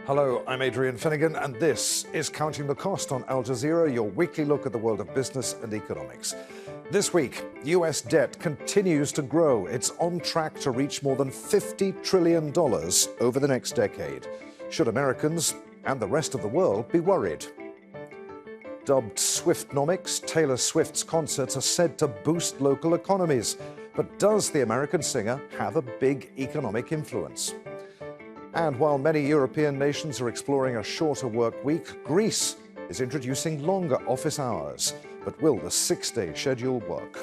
Hello, I'm Adrian Finnegan, and this is Counting the Cost on Al Jazeera, your weekly look at the world of business and economics. This week, US debt continues to grow. It's on track to reach more than $50 trillion over the next decade. Should Americans and the rest of the world be worried? Dubbed Swiftnomics, Taylor Swift's concerts are said to boost local economies. But does the American singer have a big economic influence? And while many European nations are exploring a shorter work week, Greece is introducing longer office hours. But will the 6-day schedule work?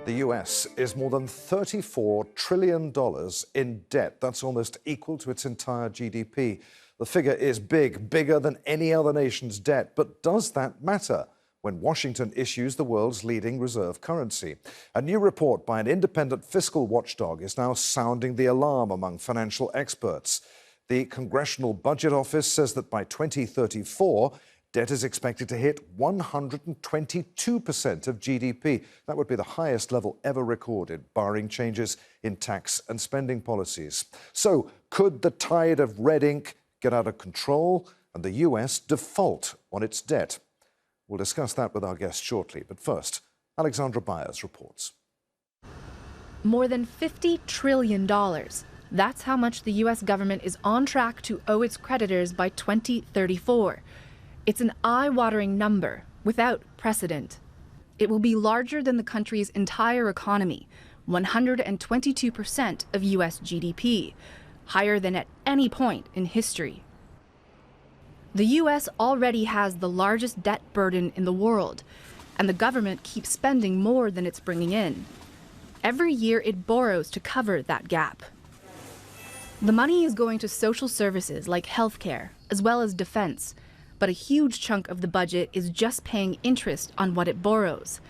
The US is more than $34 trillion in debt. That's almost equal to its entire GDP. The figure is big, bigger than any other nation's debt. But does that matter when Washington issues the world's leading reserve currency? A new report by an independent fiscal watchdog is now sounding the alarm among financial experts. The Congressional Budget Office says that by 2034, debt is expected to hit 122% of GDP. That would be the highest level ever recorded, barring changes in tax and spending policies. So, could the tide of red ink get out of control and the US default on its debt? We'll discuss that with our guest shortly. But first, Alexandra Byers reports. More than $50 trillion. That's how much the U.S. government is on track to owe its creditors by 2034. It's an eye-watering number without precedent. It will be larger than the country's entire economy, 122% of U.S. GDP, higher than at any point in history. The U.S. already has the largest debt burden in the world, and the government keeps spending more than it's bringing in. Every year it borrows to cover that gap. The money is going to social services like healthcare, as well as defense, but a huge chunk of the budget is just paying interest on what it borrows.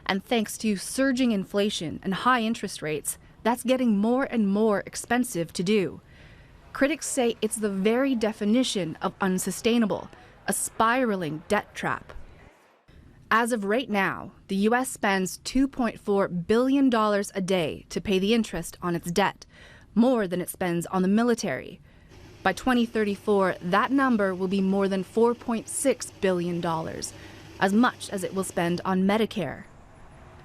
And thanks to surging inflation and high interest rates, that's getting more and more expensive to do. Critics say it's the very definition of unsustainable, a spiraling debt trap. As of right now, the U.S. spends $2.4 billion a day to pay the interest on its debt, more than it spends on the military. By 2034, that number will be more than $4.6 billion, as much as it will spend on Medicare.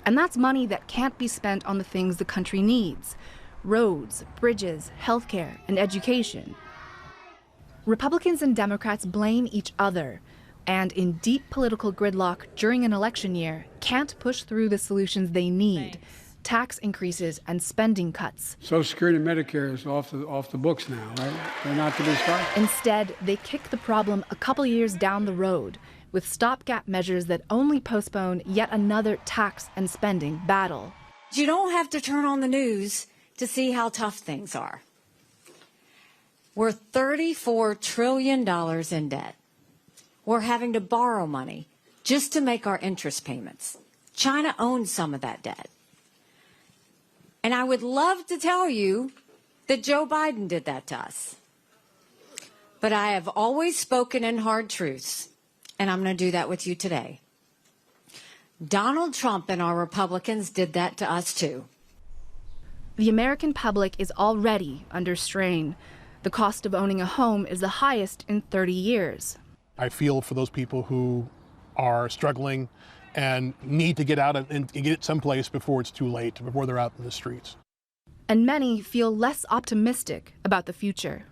And that's money that can't be spent on the things the country needs: roads, bridges, healthcare, and education. Republicans and Democrats blame each other, and in deep political gridlock during an election year, can't push through the solutions they need: tax increases and spending cuts. Social Security and Medicare is off the books now, right? They're not to be started. Instead, they kick the problem a couple years down the road with stopgap measures that only postpone yet another tax and spending battle. You don't have to turn on the news to see how tough things are. We're $34 trillion in debt. We're having to borrow money just to make our interest payments. China owns some of that debt. And I would love to tell you that Joe Biden did that to us. But I have always spoken in hard truths, and I'm going to do that with you today. Donald Trump and our Republicans did that to us too. The American public is already under strain. The cost of owning a home is the highest in 30 years. I feel for those people who are struggling and need to get out and get someplace before it's too late, before they're out in the streets. And many feel less optimistic about the future.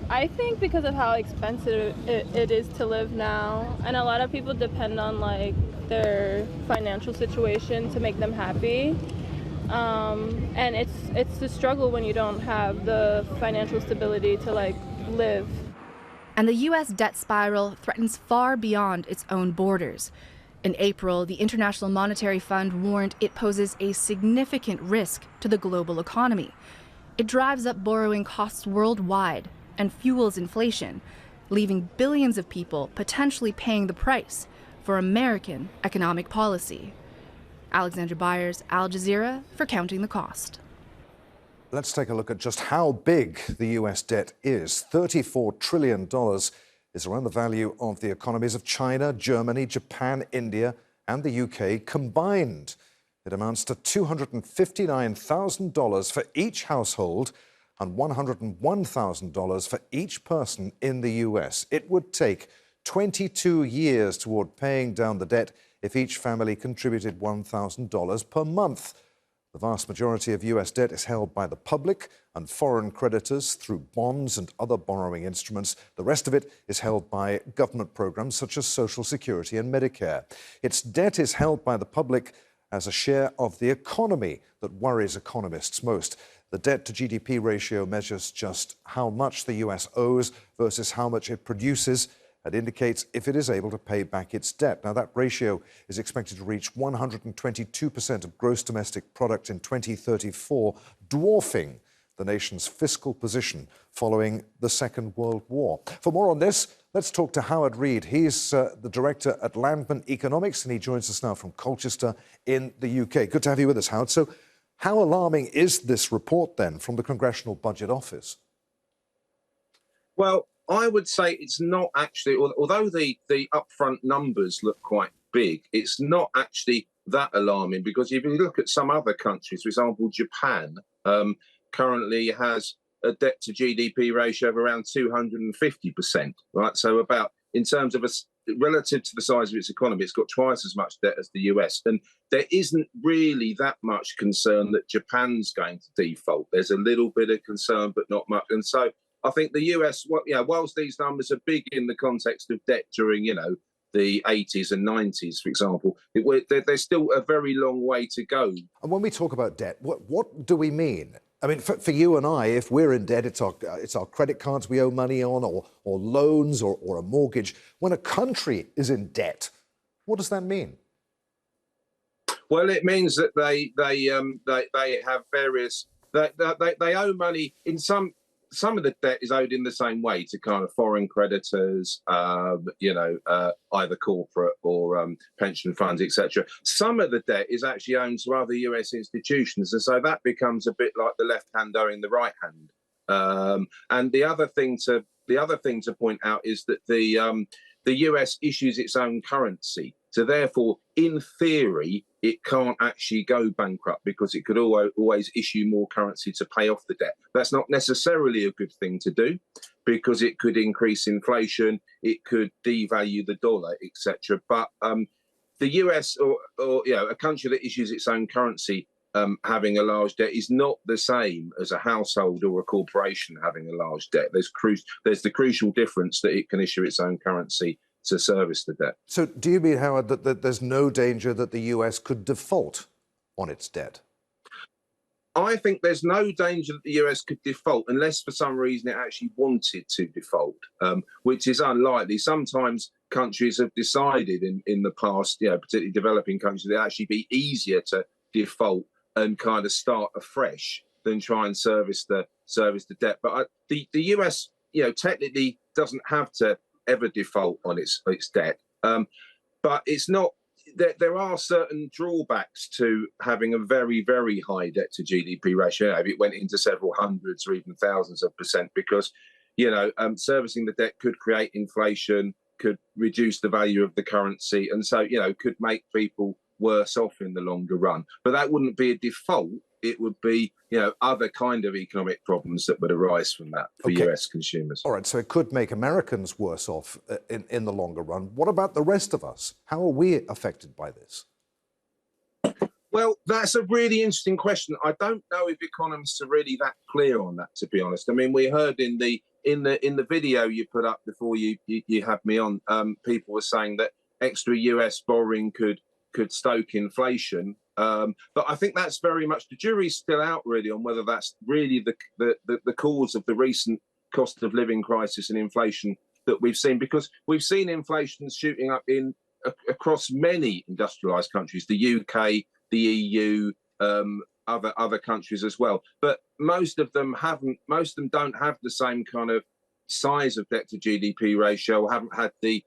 I think because of how expensive it is to live now, and a lot of people depend on their financial situation to make them happy. And it's the struggle when you don't have the financial stability to live. And the U.S. debt spiral threatens far beyond its own borders. In April, the International Monetary Fund warned it poses a significant risk to the global economy. It drives up borrowing costs worldwide and fuels inflation, leaving billions of people potentially paying the price for American economic policy. Alexandra Byers, Al Jazeera, for Counting the Cost. Let's take a look at just how big the US debt is. $34 trillion is around the value of the economies of China, Germany, Japan, India, and the UK combined. It amounts to $259,000 for each household and $101,000 for each person in the US. It would take 22 years toward paying down the debt if each family contributed $1,000 per month. The vast majority of US debt is held by the public and foreign creditors through bonds and other borrowing instruments. The rest of it is held by government programs such as Social Security and Medicare. Its debt is held by the public as a share of the economy that worries economists most. The debt to GDP ratio measures just how much the US owes versus how much it produces and indicates if it is able to pay back its debt. Now, that ratio is expected to reach 122% of gross domestic product in 2034, dwarfing the nation's fiscal position following the Second World War. For more on this, let's talk to Howard Reid. He's the director at Landman Economics, and he joins us now from Colchester in the UK. Good to have you with us, Howard. So how alarming is this report, then, from the Congressional Budget Office? Well, I would say it's not actually, although the upfront numbers look quite big, it's not actually that alarming, because if you look at some other countries, for example, Japan currently has a debt to GDP ratio of around 250%, right? So about, in terms of relative to the size of its economy, it's got twice as much debt as the US. And there isn't really that much concern that Japan's going to default. There's a little bit of concern, but not much. And so I think the US, whilst these numbers are big in the context of debt during, the 80s and 90s, for example, there's still a very long way to go. And when we talk about debt, what do we mean? I mean, for you and I, if we're in debt, it's our credit cards we owe money on, or loans, or a mortgage. When a country is in debt, what does that mean? Well, it means that they have various, they owe money in some of the debt is owed in the same way to kind of foreign creditors, either corporate or pension funds, etc. Some of the debt is actually owned to other US institutions, and so that becomes a bit like the left hand owing the right hand. And the other thing to point out is that the US issues its own currency. So therefore, in theory, it can't actually go bankrupt because it could always issue more currency to pay off the debt. That's not necessarily a good thing to do, because it could increase inflation, it could devalue the dollar, etc. But the US or a country that issues its own currency having a large debt is not the same as a household or a corporation having a large debt. There's the crucial difference that it can issue its own currency to service the debt. So do you mean, Howard, that there's no danger that the US could default on its debt? I think there's no danger that the US could default unless for some reason it actually wanted to default, which is unlikely. Sometimes countries have decided in the past, particularly developing countries, that it'd actually be easier to default and kind of start afresh than try and service the debt. But the US, technically doesn't have to ever default on its debt, but it's not. There are certain drawbacks to having a very, very high debt to GDP ratio. It went into several hundreds or even thousands of percent, because servicing the debt could create inflation, could reduce the value of the currency, and so could make people worse off in the longer run. But that wouldn't be a default. It would be, other kind of economic problems that would arise from that for US consumers. All right, so it could make Americans worse off in the longer run. What about the rest of us? How are we affected by this? Well, that's a really interesting question. I don't know if economists are really that clear on that, to be honest. I mean, we heard in the video you put up before you had me on, people were saying that extra US borrowing could stoke inflation. But I think that's very much, the jury's still out really on whether that's really the cause of the recent cost of living crisis and inflation that we've seen, because we've seen inflation shooting up across many industrialized countries, the UK, the EU, other countries as well. But most of them don't have the same kind of size of debt to GDP ratio, or haven't had the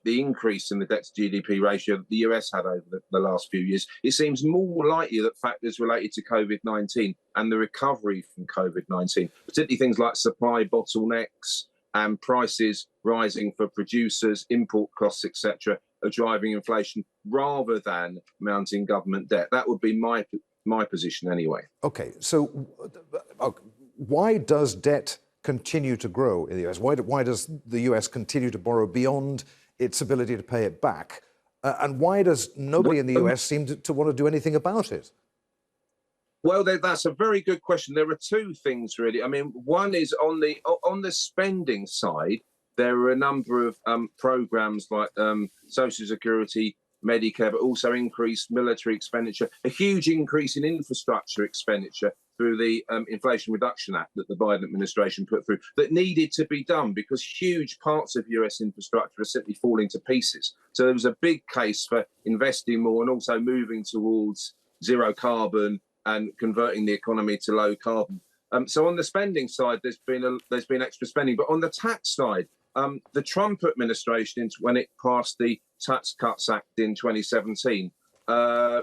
increase in the debt to GDP ratio that the US had over the last few years. It seems more likely that factors related to COVID-19 and the recovery from COVID-19, particularly things like supply bottlenecks and prices rising for producers, import costs, etc., of driving inflation rather than mounting government debt. That would be my position anyway. Okay, so why does debt continue to grow in the US? Why does the US continue to borrow beyond its ability to pay it back? And why does nobody in the US seem to want to do anything about it? Well, that's a very good question. There are two things, really. I mean, one is on the spending side, there are a number of programs like Social Security, Medicare, but also increased military expenditure, a huge increase in infrastructure expenditure through the Inflation Reduction Act that the Biden administration put through that needed to be done because huge parts of US infrastructure are simply falling to pieces. So there was a big case for investing more and also moving towards zero carbon and converting the economy to low carbon. So on the spending side, there's been extra spending, but on the tax side, the Trump administration, when it passed the Tax Cuts Act in 2017,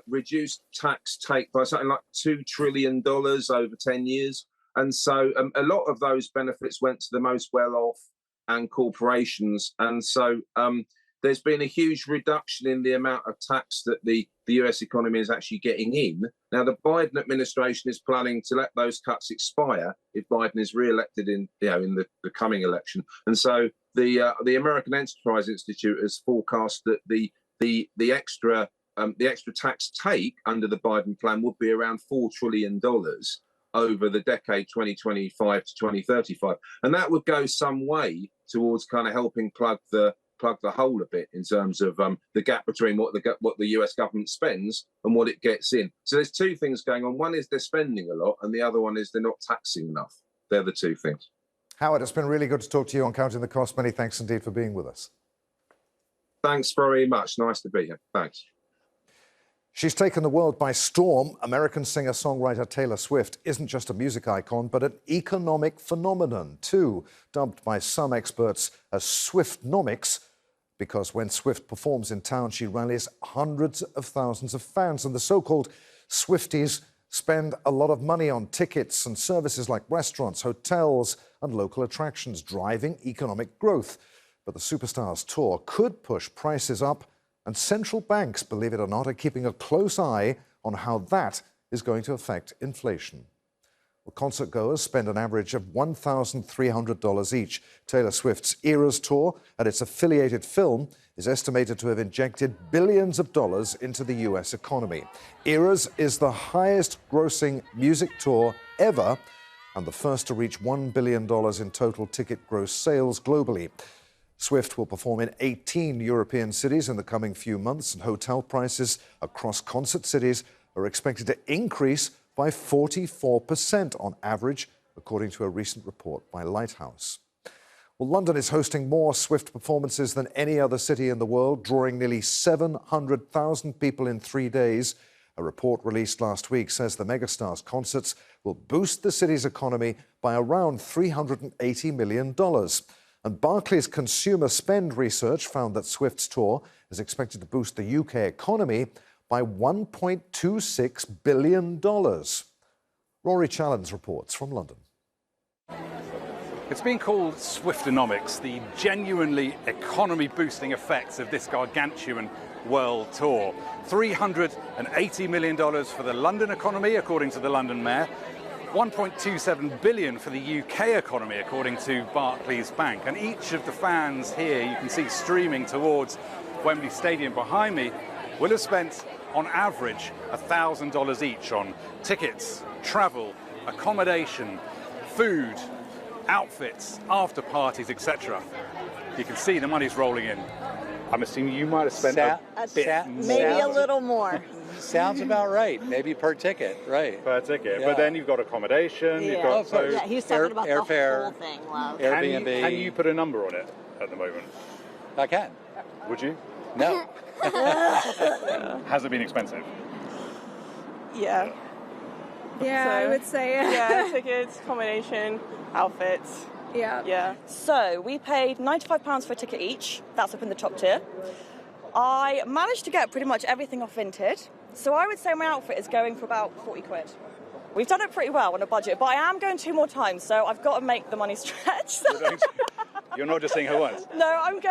reduced tax take by something like $2 trillion over 10 years. And so a lot of those benefits went to the most well-off and corporations. And so there's been a huge reduction in the amount of tax that the US economy is actually getting in. Now, the Biden administration is planning to let those cuts expire if Biden is re-elected in the coming election. And so the American Enterprise Institute has forecast that the extra tax take under the Biden plan would be around $4 trillion over the decade 2025 to 2035. And that would go some way towards kind of helping plug the hole a bit in terms of the gap between what the US government spends and what it gets in. So there's two things going on. One is they're spending a lot, and the other one is they're not taxing enough. They're the two things. Howard, it's been really good to talk to you on Counting the Cost. Many thanks indeed for being with us. Thanks very much. Nice to be here. Thanks. She's taken the world by storm. American singer-songwriter Taylor Swift isn't just a music icon, but an economic phenomenon too, dubbed by some experts as Swiftnomics, because when Swift performs in town, she rallies hundreds of thousands of fans. And the so-called Swifties spend a lot of money on tickets and services like restaurants, hotels, and local attractions, driving economic growth. But the superstar's tour could push prices up, and central banks, believe it or not, are keeping a close eye on how that is going to affect inflation. Well, concert goers spend an average of $1,300 each. Taylor Swift's Eras tour and its affiliated film is estimated to have injected billions of dollars into the US economy. Eras is the highest grossing music tour ever and the first to reach $1 billion in total ticket gross sales globally. Swift will perform in 18 European cities in the coming few months, and hotel prices across concert cities are expected to increase by 44% on average, according to a recent report by Lighthouse. Well, London is hosting more Swift performances than any other city in the world, drawing nearly 700,000 people in 3 days. A report released last week says the megastar's concerts will boost the city's economy by around $380 million. And Barclays Consumer Spend Research found that Swift's tour is expected to boost the UK economy by $1.26 billion. Rory Challens reports from London. It's been called Swiftnomics, the genuinely economy-boosting effects of this gargantuan world tour. $380 million for the London economy, according to the London Mayor. $1.27 billion for the UK economy, according to Barclays Bank. And each of the fans here, you can see streaming towards Wembley Stadium behind me, will have spent, on average, $1,000 each on tickets, travel, accommodation, food, outfits, after parties, etc. You can see the money's rolling in. I'm assuming you might have spent a bit more. Maybe a little more. Sounds about right. Maybe per ticket, right? Per ticket. Yeah. But then you've got accommodation. Yeah. You've got Yeah, he's talking about airfare, the whole thing, love. Airbnb. Can you put a number on it at the moment? I can. Would you? No. Has it been expensive? Yeah. Yeah, So, I would say Yeah, tickets, accommodation, outfits. Yeah. Yeah. So we paid £95 for a ticket each. That's up in the top tier. I managed to get pretty much everything off Vinted. So I would say my outfit is going for about 40 quid. We've done it pretty well on a budget, but I am going 2 more times, so I've got to make the money stretch. So. You're not just seeing her once? No, I'm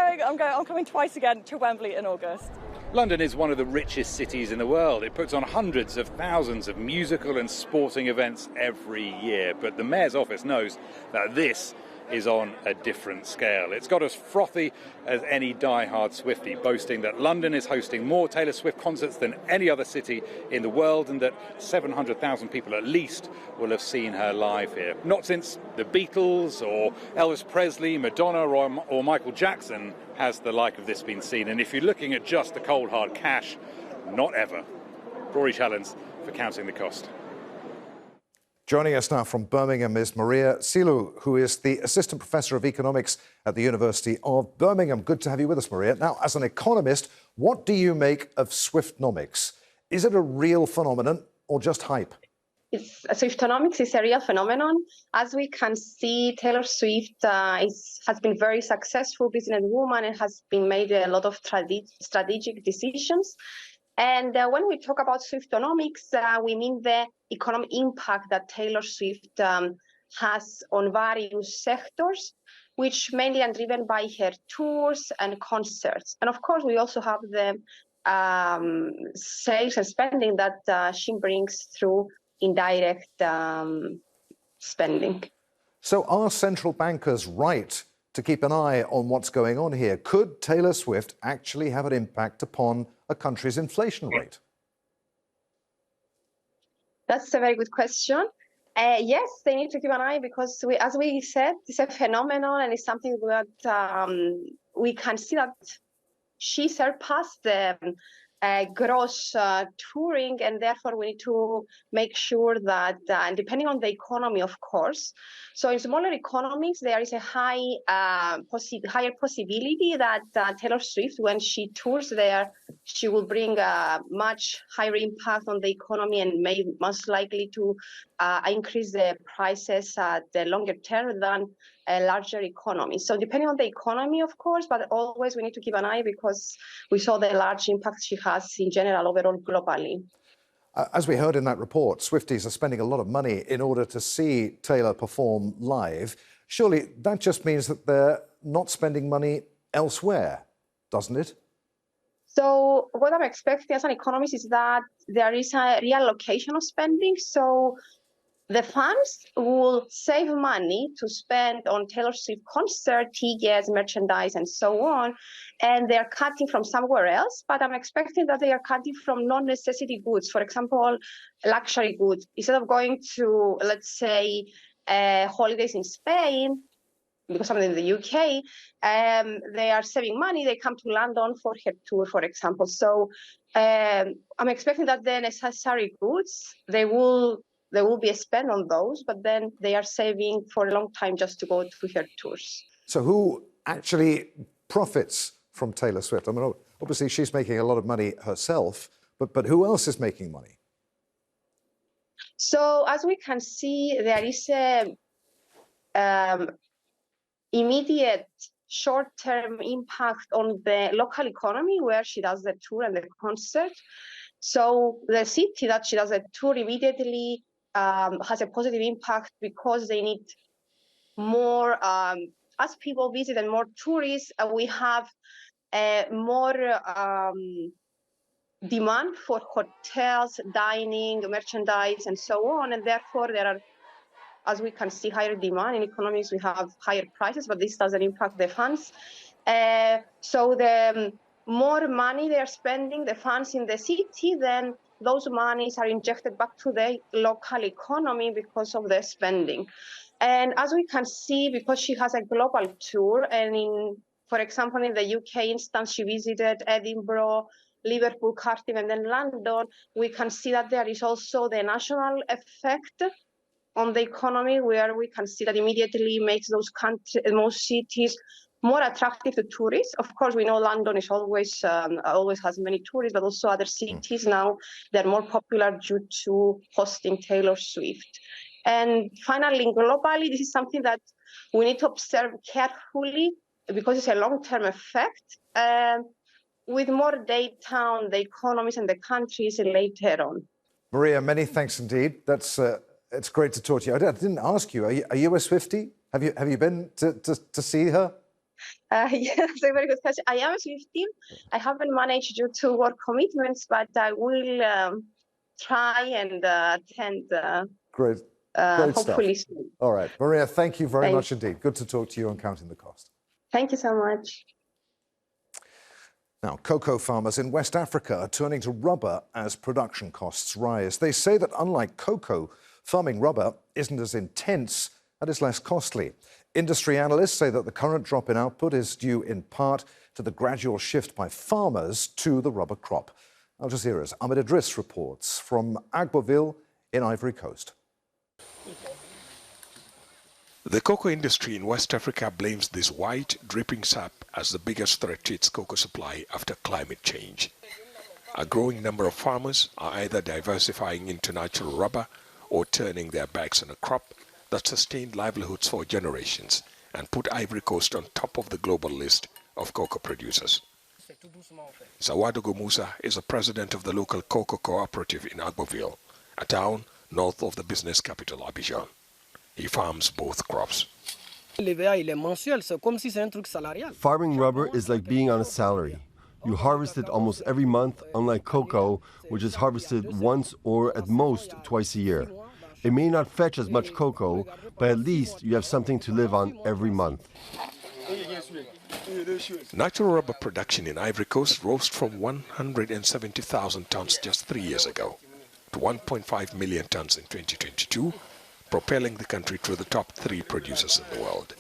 coming twice again to Wembley in August. London is one of the richest cities in the world. It puts on hundreds of thousands of musical and sporting events every year. But the Mayor's office knows that this is on a different scale. It's got as frothy as any die-hard Swiftie, boasting that London is hosting more Taylor Swift concerts than any other city in the world, and that 700,000 people at least will have seen her live here. Not since the Beatles or Elvis Presley, Madonna or Michael Jackson has the like of this been seen. And if you're looking at just the cold hard cash, not ever. Rory Challens for Counting the Cost. Joining us now from Birmingham is Maria Silu, who is the Assistant Professor of Economics at the University of Birmingham. Good to have you with us, Maria. Now, as an economist, what do you make of Swiftnomics? Is it a real phenomenon or just hype? Swiftnomics is a real phenomenon. As we can see, Taylor Swift has been very successful businesswoman and has been made a lot of strategic decisions. And when we talk about Swiftnomics, we mean the economic impact that Taylor Swift has on various sectors, which mainly are driven by her tours and concerts. And of course, we also have the sales and spending that she brings through indirect spending. So are central bankers right to keep an eye on what's going on here? Could Taylor Swift actually have an impact upon a country's inflation rate? That's a very good question. Yes, they need to keep an eye because, as we said, it's a phenomenon and it's something that we can see that she surpassed the gross touring, and therefore we need to make sure that, and depending on the economy, of course. So in smaller economies, there is a higher possibility that Taylor Swift, when she tours there, she will bring a much higher impact on the economy and may most likely to increase the prices at the longer term than a larger economy. So depending on the economy, of course, but always we need to keep an eye because we saw the large impact she has in general overall globally. As we heard in that report, Swifties are spending a lot of money in order to see Taylor perform live. Surely that just means that they're not spending money elsewhere, doesn't it? So what I'm expecting as an economist is that there is a reallocation of spending. So the funds will save money to spend on Taylor Swift concert, tickets, merchandise, and so on. And they're cutting from somewhere else. But I'm expecting that they are cutting from non-necessity goods. For example, luxury goods. Instead of going to, let's say, holidays in Spain, because I'm in the UK, they are saving money. They come to London for her tour, for example. So I'm expecting that the necessary goods, there will be a spend on those, but then they are saving for a long time just to go to her tours. So who actually profits from Taylor Swift? I mean, obviously she's making a lot of money herself, but who else is making money? So as we can see, there is a immediate short-term impact on the local economy where she does the tour and the concert. So the city that she does a tour immediately has a positive impact because they need more, as people visit and more tourists, we have more demand for hotels, dining, merchandise, and so on. And therefore, there are, as we can see, higher demand. In economies, we have higher prices, but this doesn't impact the funds. So the more money they are spending, the funds in the city, then those monies are injected back to the local economy because of the spending. And as we can see, because she has a global tour, and for example, in the UK instance, she visited Edinburgh, Liverpool, Cardiff, and then London, we can see that there is also the national effect on the economy, where we can see that immediately makes those countries, most cities, more attractive to tourists. Of course, we know London is always has many tourists, but also other cities now, they're more popular due to hosting Taylor Swift. And finally, globally, this is something that we need to observe carefully because it's a long-term effect. With more data on the economies and the countries later on. Maria, many thanks indeed. It's great to talk to you. I didn't ask you. Are you a Swiftie? Have you been to see her? Yeah, that's a very good question. I am a Swiftie. I haven't managed due to work commitments, but I will try and attend. Great Hopefully stuff. soon. All right, Maria, thank you very Thank much indeed. Good to talk to you on Counting the Cost. Thank you so much. Now, cocoa farmers in West Africa are turning to rubber as production costs rise. They say that unlike cocoa, farming rubber isn't as intense and is less costly. Industry analysts say that the current drop in output is due in part to the gradual shift by farmers to the rubber crop. Al Jazeera's Ahmed Idris reports from Agboville in Ivory Coast. The cocoa industry in West Africa blames this white, dripping sap as the biggest threat to its cocoa supply after climate change. A growing number of farmers are either diversifying into natural rubber or turning their backs on a crop that sustained livelihoods for generations and put Ivory Coast on top of the global list of cocoa producers. Sawadogo Musa is the president of the local cocoa cooperative in Agboville, a town north of the business capital Abidjan. He farms both crops. Farming rubber is like being on a salary. You harvest it almost every month, unlike cocoa, which is harvested once or at most twice a year. It may not fetch as much cocoa, but at least you have something to live on every month. Natural rubber production in Ivory Coast rose from 170,000 tons just 3 years ago to 1.5 million tons in 2022, propelling the country to the top 3 producers in the world.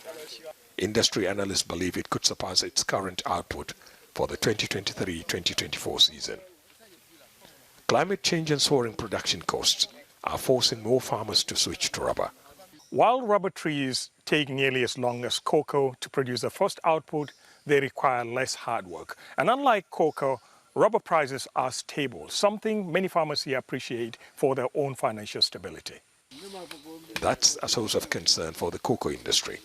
Industry analysts believe it could surpass its current output for the 2023-2024 season. Climate change and soaring production costs are forcing more farmers to switch to rubber. While rubber trees take nearly as long as cocoa to produce the first output, they require less hard work. And unlike cocoa, rubber prices are stable, something many farmers here appreciate for their own financial stability. That's a source of concern for the cocoa industry.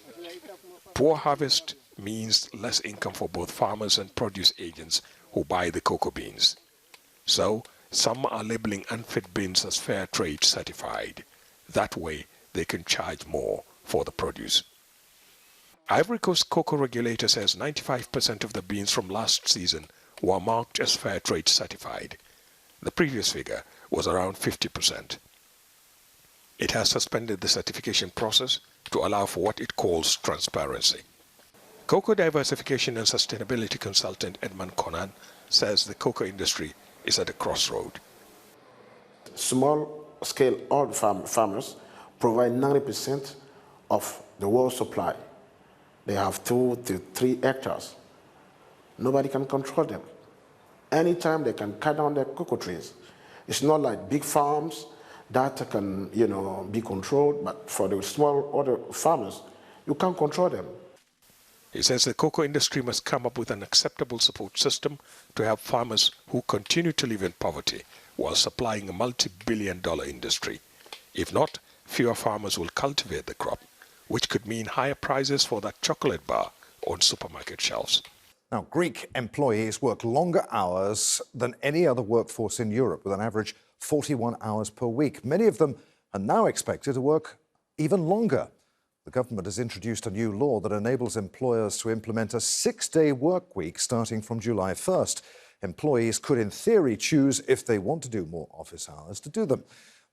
Poor harvest means less income for both farmers and produce agents who buy the cocoa beans. So, some are labeling unfit beans as fair trade certified. That way, they can charge more for the produce. Ivory Coast cocoa regulator says 95% of the beans from last season were marked as fair trade certified. The previous figure was around 50%. It has suspended the certification process to allow for what it calls transparency. Cocoa diversification and sustainability consultant Edmund Conan says the cocoa industry is at a crossroad. Small-scale oil farmers provide 90% of the world supply. They have 2 to 3 hectares. Nobody can control them. Anytime they can cut down their cocoa trees. It's not like big farms that can, be controlled, but for the small other farmers, you can't control them. He says the cocoa industry must come up with an acceptable support system to help farmers who continue to live in poverty while supplying a multi-billion-dollar industry. If not, fewer farmers will cultivate the crop, which could mean higher prices for that chocolate bar on supermarket shelves. Now, Greek employees work longer hours than any other workforce in Europe, with an average 41 hours per week. Many of them are now expected to work even longer. The government has introduced a new law that enables employers to implement a 6-day work week starting from July 1st. Employees could, in theory, choose if they want to do more office hours to do them.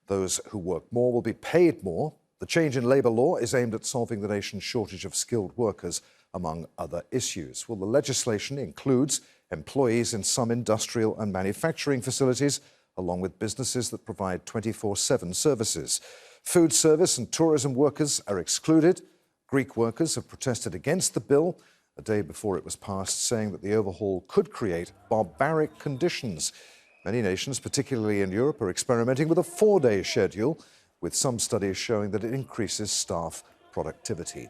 Those who work more will be paid more. The change in labour law is aimed at solving the nation's shortage of skilled workers, among other issues. Well, the legislation includes employees in some industrial and manufacturing facilities, along with businesses that provide 24/7 services. Food service and tourism workers are excluded. Greek workers have protested against the bill a day before it was passed, saying that the overhaul could create barbaric conditions. Many nations, particularly in Europe, are experimenting with a 4-day schedule, with some studies showing that it increases staff productivity.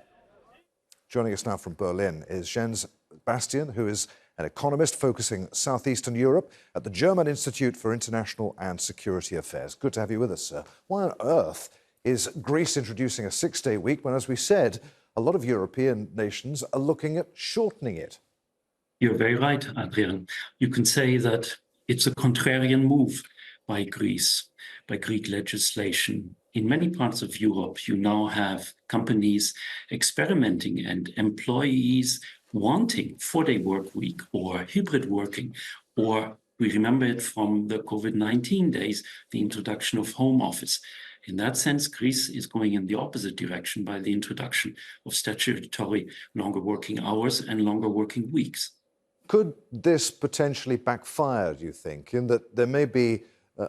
Joining us now from Berlin is Jens Bastian, who is an economist focusing Southeastern Europe at the German Institute for International and Security Affairs. Good to have you with us, sir. Why on earth is Greece introducing a 6-day week when, as we said, a lot of European nations are looking at shortening it? You're very right, Adrian. You can say that it's a contrarian move by Greece, by Greek legislation. In many parts of Europe, you now have companies experimenting and employees wanting 4-day work week or hybrid working, or we remember it from the COVID-19 days, the introduction of home office. In that sense, Greece is going in the opposite direction by the introduction of statutory longer working hours and longer working weeks. Could this potentially backfire, do you think, in that there may be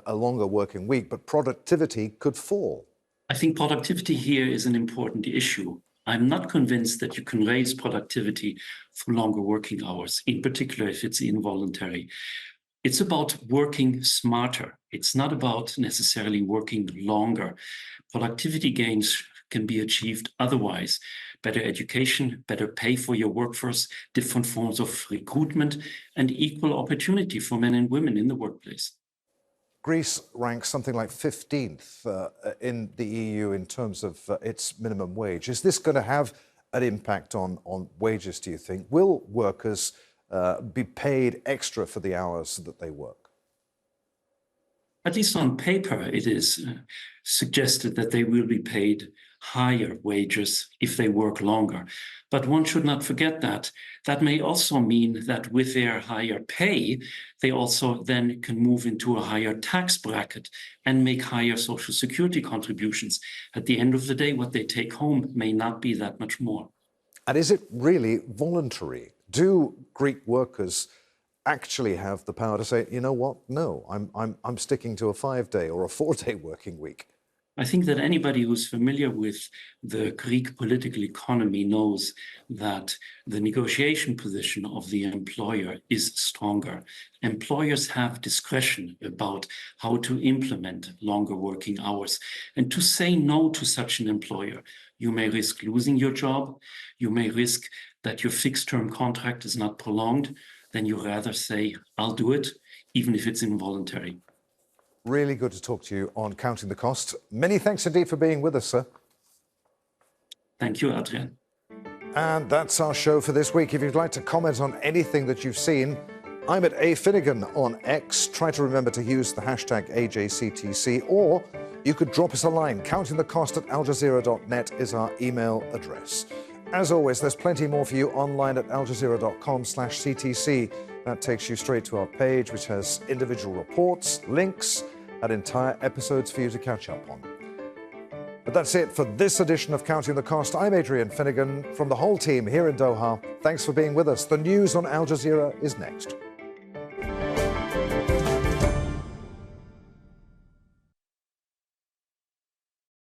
a longer working week, but productivity could fall? I think productivity here is an important issue. I'm not convinced that you can raise productivity through longer working hours, in particular if it's involuntary. It's about working smarter. It's not about necessarily working longer. Productivity gains can be achieved otherwise. Better education, better pay for your workforce, different forms of recruitment, and equal opportunity for men and women in the workplace. Greece ranks something like 15th in the EU in terms of its minimum wage. Is this going to have an impact on wages, do you think? Will workers be paid extra for the hours that they work? At least on paper, it is suggested that they will be paid higher wages if they work longer. But one should not forget that that may also mean that with their higher pay, they also then can move into a higher tax bracket and make higher social security contributions. At the end of the day, what they take home may not be that much more. And is it really voluntary? Do Greek workers actually have the power to say, you know what, no, I'm sticking to a 5-day or a 4-day working week? I think that anybody who's familiar with the Greek political economy knows that the negotiation position of the employer is stronger. Employers have discretion about how to implement longer working hours. And to say no to such an employer, you may risk losing your job, you may risk that your fixed-term contract is not prolonged, then you rather say, I'll do it, even if it's involuntary. Really good to talk to you on Counting the Cost. Many thanks indeed for being with us, sir. Thank you, Adrian. And that's our show for this week. If you'd like to comment on anything that you've seen, I'm at @Finnegan on X. Try to remember to use the hashtag AJCTC, or you could drop us a line. countingthecost@aljazeera.net is our email address. As always, there's plenty more for you online at aljazeera.com/CTC. That takes you straight to our page, which has individual reports, links, and entire episodes for you to catch up on. But that's it for this edition of Counting the Cost. I'm Adrian Finnegan from the whole team here in Doha. Thanks for being with us. The news on Al Jazeera is next.